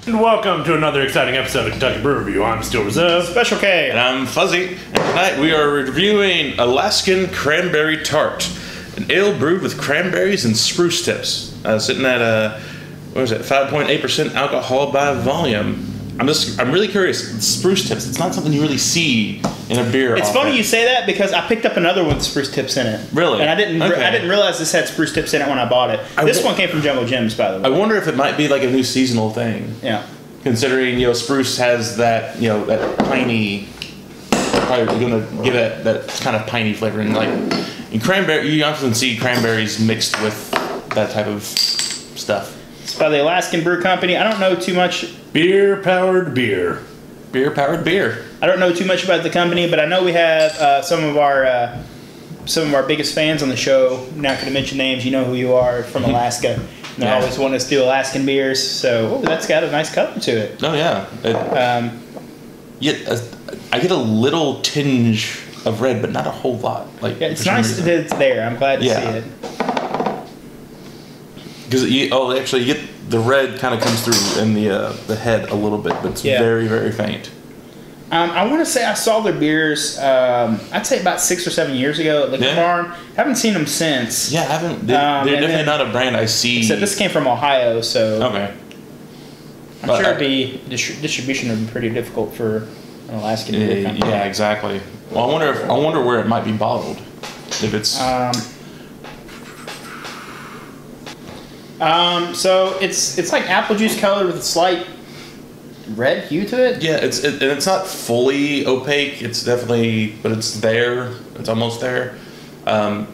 And welcome to another exciting episode of Kentucky Brew Review. I'm Still Reserve. Special K. And I'm Fuzzy. And tonight we are reviewing Alaskan Cranberry Tart, an ale brewed with cranberries and spruce tips. Sitting at 5.8% alcohol by volume. I'm really curious. Spruce tips. It's not something you really see in a beer. It's funny you say that because I picked up another one with spruce tips in it. Really? And I didn't realize this had spruce tips in it when I bought it. This one came from Jumbo Jim's, by the way. I wonder if it might be like a new seasonal thing. Yeah. Considering spruce has that that piney. Probably going to give it that kind of piney flavor, and like in cranberry, you often see cranberries mixed with that type of stuff. It's by the Alaskan Brew Company. I don't know too much. Beer-powered beer. Beer-powered beer. I don't know too much about the company, but I know we have some of our biggest fans on the show. Not going to mention names. You know who you are, from Alaska. And they always want us to do Alaskan beers. So that's got a nice color to it. Oh yeah. I get a little tinge of red, but not a whole lot. Like it's nice that it's there. I'm glad to see it. Because you get the red kind of comes through in the head a little bit, but it's very, very faint. I want to say I saw their beers. I'd say about 6 or 7 years ago at Liquor Barn. Haven't seen them since. Yeah, I haven't. They're definitely not a brand I see. So this came from Ohio, so okay. I'm sure distribution would be pretty difficult for an Alaskan beer company. Yeah, exactly. Well, I wonder where it might be bottled. If it's so it's like apple juice colored with a slight red hue to it. Yeah, it's not fully opaque. It's definitely, but it's there. It's almost there. Kind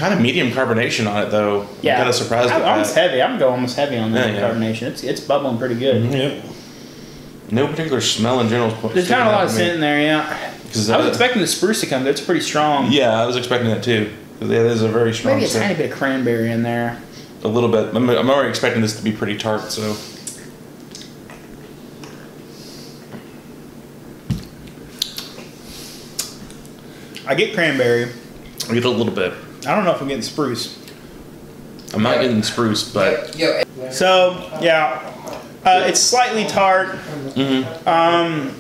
of medium carbonation on it though. Yeah, kind of surprised. Almost heavy. I'm going almost heavy on that carbonation. It's bubbling pretty good. Mm-hmm. Yep. No particular smell in general. There's not a lot of scent in there. Yeah. I was expecting the spruce to come. It's pretty strong. Yeah, I was expecting that too. Because it is a very strong. Maybe a tiny bit of cranberry in there. A little bit. I'm already expecting this to be pretty tart, so. I get cranberry. I get a little bit. I don't know if I'm getting spruce. I'm not getting spruce, but. So, it's slightly tart. Mm-hmm.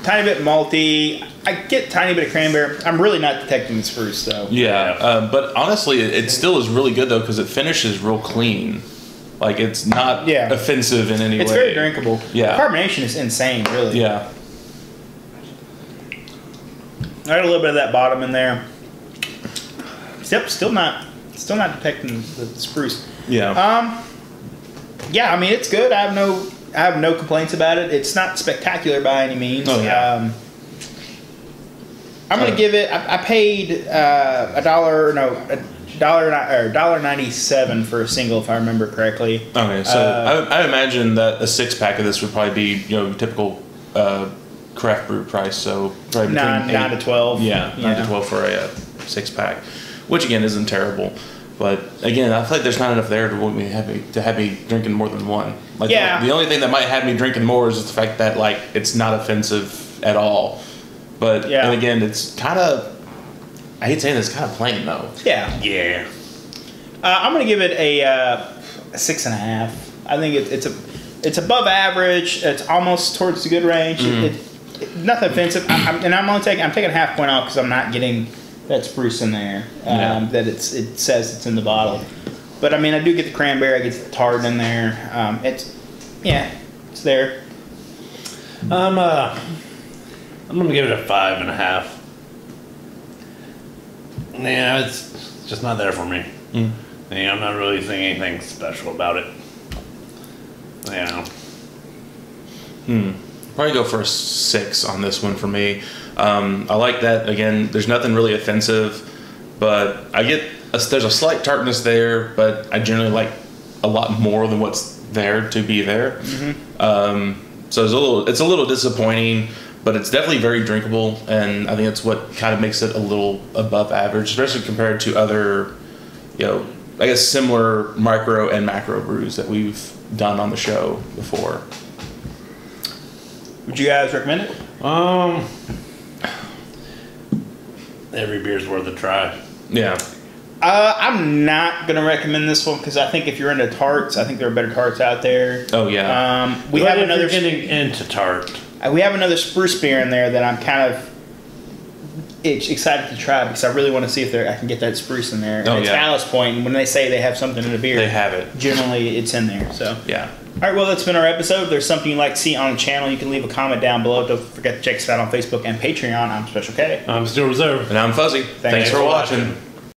Tiny bit malty. I get a tiny bit of cranberry. I'm really not detecting the spruce, though. Yeah, but honestly, it still is really good, though, because it finishes real clean. Like, it's not offensive in any way. It's very drinkable. Yeah. The carbonation is insane, really. Yeah. I got a little bit of that bottom in there. Yep, still not detecting the spruce. Yeah. Yeah, I mean, it's good. I have no complaints about it. It's not spectacular by any means. Oh, yeah. I'm gonna give it. I paid $1.97 for a single, if I remember correctly. Okay, so I imagine that a 6-pack of this would probably be typical craft brew price. So probably between 9 to 12. Yeah, 9 to 12 for a 6-pack, which again isn't terrible. But again, I feel like there's not enough there to have me drinking more than one. Like the only thing that might have me drinking more is just the fact that like it's not offensive at all. But and again, it's kind of, I hate saying this, kind of plain though. Yeah. Yeah. I'm gonna give it a 6.5. I think it's above average. It's almost towards the good range. Nothing offensive. I'm taking a half point off because I'm not getting that spruce in there. That it says it's in the bottle. But I mean, I do get the cranberry. I get the tart in there. It's there. I'm gonna give it a 5.5. Yeah, it's just not there for me. Yeah, I'm not really seeing anything special about it. Yeah. Probably go for a 6 on this one for me. I like that. Again, there's nothing really offensive, but there's a slight tartness there, but I generally like a lot more than what's there to be there. So it's a little disappointing, but it's definitely very drinkable, and I think that's what kind of makes it a little above average, especially compared to other, I guess similar micro and macro brews that we've done on the show before. Would you guys recommend it? Every beer's worth a try. Yeah. I'm not gonna recommend this one because I think if you're into tarts, I think there are better tarts out there. Oh yeah. We But have if another. you're getting into Tart. We have another spruce beer in there that I'm kind of excited to try because I really want to see if I can get that spruce in there. And Oh, it's yeah. Ballast Point, and when they say they have something in a beer, They have it. Generally, it's in there. So Yeah. All right, well, that's been our episode. If there's something you'd like to see on the channel, you can leave a comment down below. Don't forget to check us out on Facebook and Patreon. I'm Special K. I'm still reserved. And I'm Fuzzy. Thanks for watching.